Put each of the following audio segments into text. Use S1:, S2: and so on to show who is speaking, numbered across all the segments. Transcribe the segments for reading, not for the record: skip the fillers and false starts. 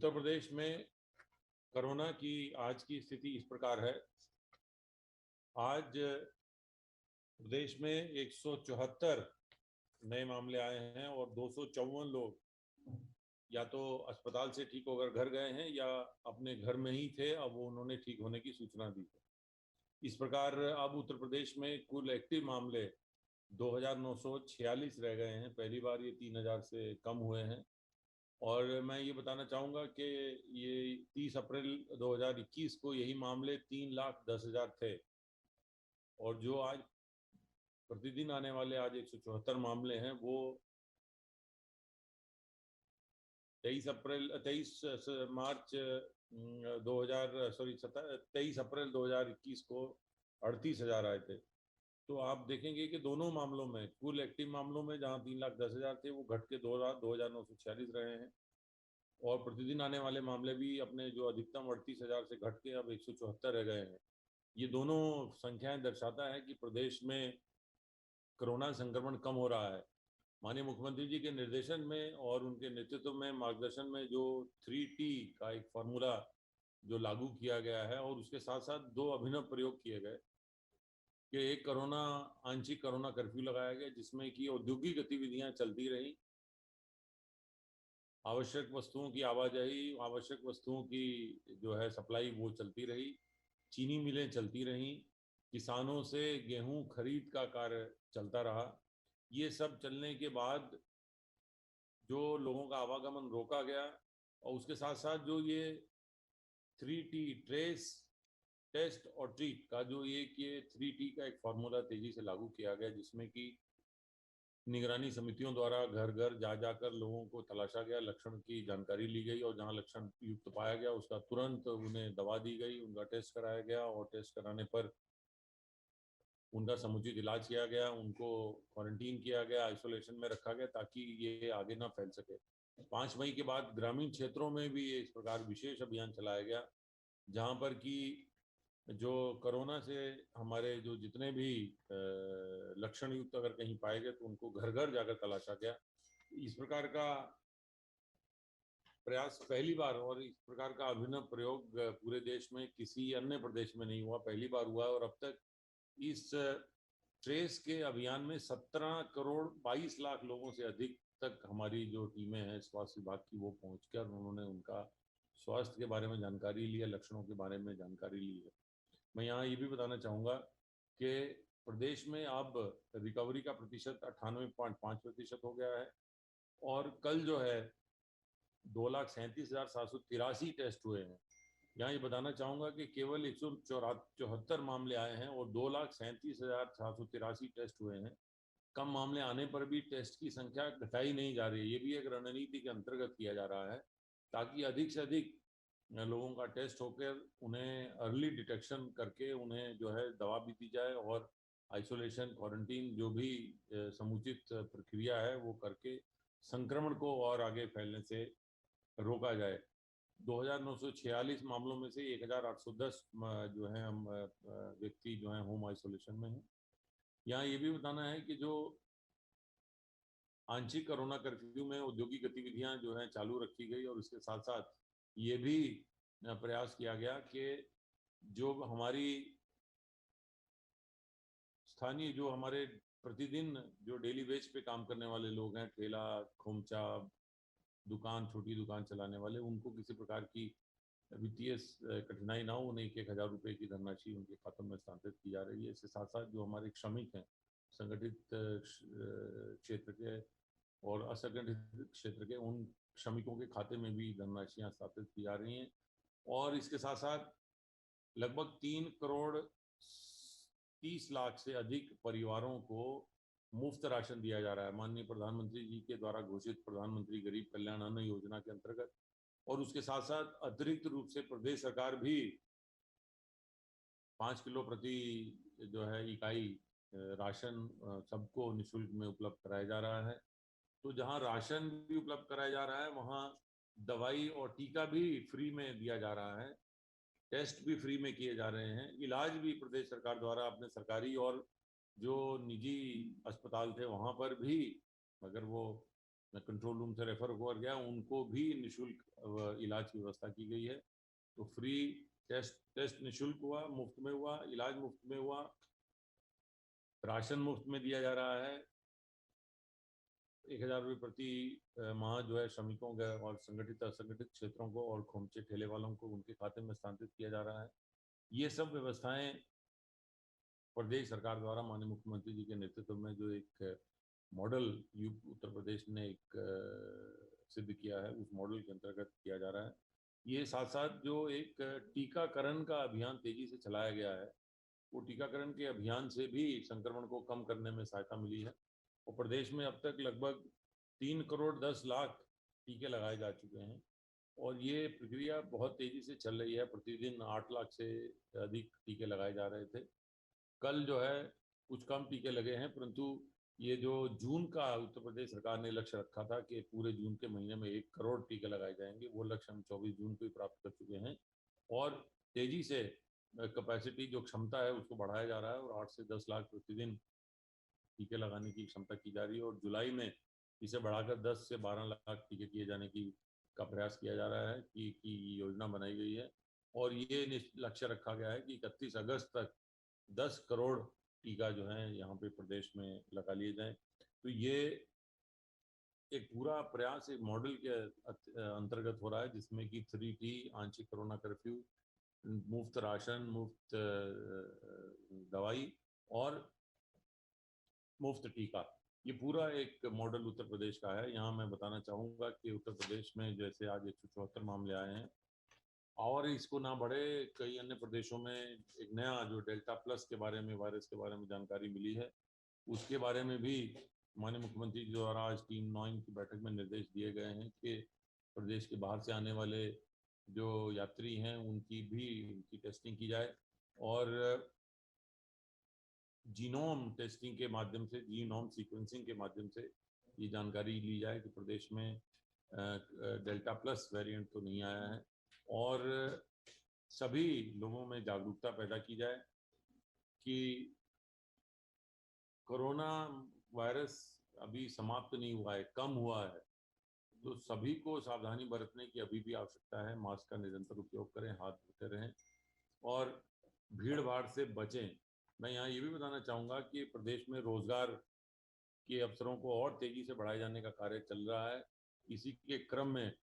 S1: उत्तर प्रदेश में कोरोना की आज की स्थिति इस प्रकार है। आज प्रदेश में 174 नए मामले आए हैं और 254 लोग या तो अस्पताल से ठीक होकर घर गए हैं या अपने घर में ही थे, अब वो उन्होंने ठीक होने की सूचना दी है। इस प्रकार अब उत्तर प्रदेश में कुल एक्टिव मामले 2946 रह गए हैं। पहली बार ये 3000 से कम हुए हैं। और मैं ये बताना चाहूँगा कि ये 30 अप्रैल 2021 को यही मामले 3,10,000 थे और जो आज प्रतिदिन आने वाले आज 174 मामले हैं वो 23 मार्च 23 अप्रैल 2021 को 38,000 आए थे। तो आप देखेंगे कि दोनों मामलों में कुल एक्टिव मामलों में जहाँ 3,10,000 थे वो घट के 2,946 रहे हैं और प्रतिदिन आने वाले मामले भी अपने जो अधिकतम 38,000 से घट के अब 174 रह गए हैं। ये दोनों संख्याएं दर्शाता है कि प्रदेश में कोरोना संक्रमण कम हो रहा है। माननीय मुख्यमंत्री जी के निर्देशन में और उनके नेतृत्व में मार्गदर्शन में जो 3T का एक फॉर्मूला जो लागू किया गया है और उसके साथ साथ दो अभिनव प्रयोग किए गए कि एक आंशिक कोरोना कर्फ्यू लगाया गया जिसमें कि औद्योगिक गतिविधियां चलती रही, आवश्यक वस्तुओं की आवाजाही, आवश्यक वस्तुओं की जो है सप्लाई वो चलती रही, चीनी मिलें चलती रहीं, किसानों से गेहूं खरीद का कार्य चलता रहा। ये सब चलने के बाद जो लोगों का आवागमन रोका गया और उसके साथ साथ जो ये 3T ट्रेस, टेस्ट और ट्रीट का जो ये 3T का एक फॉर्मूला तेजी से लागू किया गया जिसमें कि निगरानी समितियों द्वारा घर घर जा जाकर लोगों को तलाशा गया, लक्षण की जानकारी ली गई और जहां लक्षण युक्त पाया गया उसका तुरंत उन्हें दवा दी गई, उनका टेस्ट कराया गया और टेस्ट कराने पर उनका समुचित इलाज किया गया, उनको क्वारंटीन किया गया, आइसोलेशन में रखा गया ताकि ये आगे ना फैल सके। 5 मई के बाद ग्रामीण क्षेत्रों में भी इस प्रकार विशेष अभियान चलाया गया जहां पर कि जो कोरोना से हमारे जो जितने भी लक्षण युक्त अगर कहीं पाए गए तो उनको घर घर जाकर तलाशा गया। इस प्रकार का प्रयास पहली बार और इस प्रकार का अभिनव प्रयोग पूरे देश में किसी अन्य प्रदेश में नहीं हुआ, पहली बार हुआ और अब तक इस ट्रेस के अभियान में 17 करोड़ 22 लाख लोगों से अधिक तक हमारी जो टीमें हैं स्वास्थ्य विभाग की वो पहुंचकर उन्होंने उनका स्वास्थ्य के बारे में जानकारी ली है, लक्षणों के बारे में जानकारी ली है। मैं यहाँ ये भी बताना चाहूँगा कि प्रदेश में अब रिकवरी का प्रतिशत 98.5% हो गया है और कल जो है 2,37,783 टेस्ट हुए हैं। यहाँ ये बताना चाहूँगा कि केवल 174 मामले आए हैं और 2,37,783 टेस्ट हुए हैं। कम मामले आने पर भी टेस्ट की संख्या घटाई नहीं जा रही है। ये भी एक रणनीति के अंतर्गत किया जा रहा है ताकि अधिक से अधिक लोगों का टेस्ट होकर उन्हें अर्ली डिटेक्शन करके उन्हें जो है दवा भी दी जाए और आइसोलेशन क्वारंटीन जो भी समुचित प्रक्रिया है वो करके संक्रमण को और आगे फैलने से रोका जाए। 2,946 मामलों में से 1,810 जो है हम व्यक्ति जो हैं होम आइसोलेशन में हैं। यहाँ ये भी बताना है कि जो आंशिक कोरोना कर्फ्यू में औद्योगिक गतिविधियां जो हैं चालू रखी गई और उसके साथ साथ ये भी प्रयास किया गया कि जो हमारी स्थानीय जो हमारे प्रतिदिन जो डेली वेज पे काम करने वाले लोग हैं, ठेला खोमचा दुकान, छोटी दुकान चलाने वाले, उनको किसी प्रकार की वित्तीय कठिनाई ना हो, उन्हें 1,000 रुपये की धनराशि उनके खातों में स्थानांतरित की जा रही है। इसके साथ साथ जो हमारे श्रमिक हैं संगठित क्षेत्र के और असंगठित क्षेत्र के, उन श्रमिकों के खाते में भी धनराशियाँ स्थापित की जा रही हैं और इसके साथ साथ लगभग 3 करोड़ 30 लाख से अधिक परिवारों को मुफ्त राशन दिया जा रहा है माननीय प्रधानमंत्री जी के द्वारा घोषित प्रधानमंत्री गरीब कल्याण अन्न योजना के अंतर्गत। और उसके साथ साथ अतिरिक्त रूप से प्रदेश सरकार भी 5 किलो प्रति जो है इकाई राशन सबको निःशुल्क में उपलब्ध कराया जा रहा है। तो जहां राशन भी उपलब्ध कराया जा रहा है वहां दवाई और टीका भी फ्री में दिया जा रहा है, टेस्ट भी फ्री में किए जा रहे हैं, इलाज भी प्रदेश सरकार द्वारा अपने सरकारी और जो निजी अस्पताल थे वहां पर भी अगर वो कंट्रोल रूम से रेफर होकर गया, उनको भी निःशुल्क इलाज की व्यवस्था की गई है। तो फ्री टेस्ट निःशुल्क हुआ, मुफ्त में हुआ, इलाज मुफ्त में हुआ, राशन मुफ्त में दिया जा रहा है। 1000 रुपये प्रति माह जो है श्रमिकों के और संगठित असंगठित क्षेत्रों को और खोमचे ठेले वालों को उनके खाते में स्थानांतरित किया जा रहा है। ये सब व्यवस्थाएं प्रदेश सरकार द्वारा माननीय मुख्यमंत्री जी के नेतृत्व में जो एक मॉडल उत्तर प्रदेश ने एक सिद्ध किया है, उस मॉडल के अंतर्गत किया जा रहा है। ये साथ साथ जो एक टीकाकरण का अभियान तेजी से चलाया गया है, वो टीकाकरण के अभियान से भी संक्रमण को कम करने में सहायता मिली है। और प्रदेश में अब तक लगभग 3 करोड़ 10 लाख टीके लगाए जा चुके हैं और ये प्रक्रिया बहुत तेजी से चल रही है। प्रतिदिन 8 लाख से अधिक टीके लगाए जा रहे थे। कल जो है कुछ कम टीके लगे हैं, परंतु ये जो जून का उत्तर प्रदेश सरकार ने लक्ष्य रखा था कि पूरे जून के महीने में 1 करोड़ टीके लगाए जाएंगे, वो लक्ष्य हम 24 जून को ही प्राप्त कर चुके हैं और तेजी से कैपेसिटी जो क्षमता है उसको बढ़ाया जा रहा है और 8 से 10 लाख प्रतिदिन टीके लगाने की क्षमता की जा रही है और जुलाई में इसे बढ़ाकर 10 से 12 लाख टीके किए जाने का प्रयास किया जा रहा है कि योजना बनाई गई है और ये लक्ष्य रखा गया है कि 31 अगस्त तक 10 करोड़ टीका जो है यहाँ पे प्रदेश में लगा लिए जाए। तो ये एक पूरा प्रयास एक मॉडल के अंतर्गत हो रहा है जिसमें कि 3T, आंशिक कोरोना कर्फ्यू, मुफ्त राशन, मुफ्त दवाई और मुफ्त टीका, ये पूरा एक मॉडल उत्तर प्रदेश का है। यहाँ मैं बताना चाहूँगा कि उत्तर प्रदेश में जैसे आज 174 मामले आए हैं और इसको ना बढ़े, कई अन्य प्रदेशों में एक नया जो डेल्टा प्लस के बारे में, वायरस के बारे में जानकारी मिली है, उसके बारे में भी माननीय मुख्यमंत्री जी द्वारा आज टीम 9 की बैठक में निर्देश दिए गए हैं कि प्रदेश के बाहर से आने वाले जो यात्री हैं उनकी टेस्टिंग की जाए और जीनोम टेस्टिंग के माध्यम से, जीनोम सीक्वेंसिंग के माध्यम से ये जानकारी ली जाए कि प्रदेश में डेल्टा प्लस वेरिएंट तो नहीं आया है और सभी लोगों में जागरूकता पैदा की जाए कि कोरोना वायरस अभी समाप्त नहीं हुआ है, कम हुआ है। तो सभी को सावधानी बरतने की अभी भी आवश्यकता है। मास्क का निरंतर उपयोग करें, हाथ धोते रहें और भीड़ भाड़ से बचें। मैं यहाँ ये भी बताना चाहूँगा कि प्रदेश में रोजगार के अवसरों को और तेजी से बढ़ाए जाने का कार्य चल रहा है। इसी के क्रम में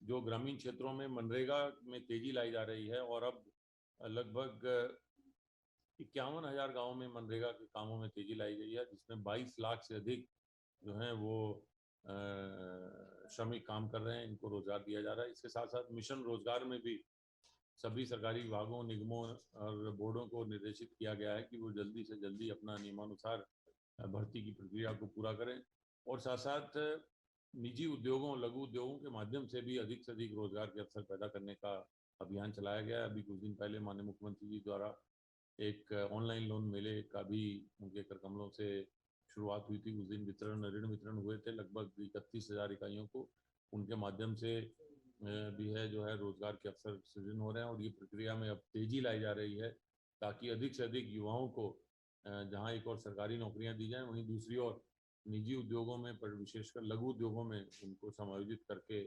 S1: जो ग्रामीण क्षेत्रों में मनरेगा में तेजी लाई जा रही है और अब लगभग 51,000 गाँव में मनरेगा के कामों में तेजी लाई गई है, जिसमें 22 लाख से अधिक जो हैं वो श्रमिक काम कर रहे हैं, इनको रोजगार दिया जा रहा है। इसके साथ साथ मिशन रोजगार में भी सभी सरकारी विभागों, निगमों और बोर्डों को निर्देशित किया गया है कि वो जल्दी से जल्दी अपना नियमानुसार भर्ती की प्रक्रिया को पूरा करें और साथ साथ निजी उद्योगों, लघु उद्योगों के माध्यम से भी अधिक से अधिक रोजगार के अवसर पैदा करने का अभियान चलाया गया है। अभी कुछ दिन पहले माननीय मुख्यमंत्री जी द्वारा एक ऑनलाइन लोन मेले का भी उनके कर कमलों से शुरुआत हुई थी। उस दिन ऋण वितरण हुए थे लगभग 31,000 इकाइयों को। उनके माध्यम से भी है जो है रोजगार के अवसर सृजन हो रहे हैं और ये प्रक्रिया में अब तेजी लाई जा रही है ताकि अधिक से अधिक युवाओं को जहां एक और सरकारी नौकरियां दी जाएं, वहीं दूसरी ओर निजी उद्योगों में, पर विशेषकर लघु उद्योगों में उनको समायोजित करके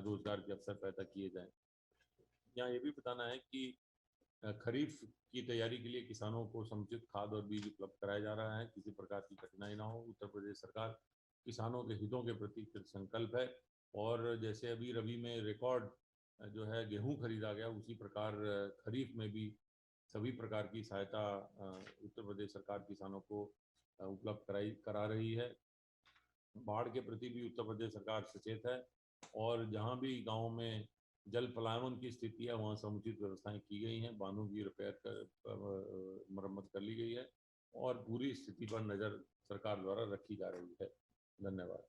S1: रोजगार के अवसर पैदा किए जाएं। यहाँ ये भी बताना है कि खरीफ की तैयारी के लिए किसानों को समुचित खाद और बीज उपलब्ध कराया जा रहा है, किसी प्रकार की कठिनाई ना हो। उत्तर प्रदेश सरकार किसानों के हितों के प्रति संकल्प है और जैसे अभी रबी में रिकॉर्ड जो है गेहूं खरीदा गया, उसी प्रकार खरीफ में भी सभी प्रकार की सहायता उत्तर प्रदेश सरकार किसानों को उपलब्ध करा रही है। बाढ़ के प्रति भी उत्तर प्रदेश सरकार सचेत है और जहां भी गाँव में जल पलायन की स्थिति है वहाँ समुचित व्यवस्थाएं की गई हैं, बांधों की रिपेयर कर मरम्मत कर ली गई है और पूरी स्थिति पर नज़र सरकार द्वारा रखी जा रही है। धन्यवाद।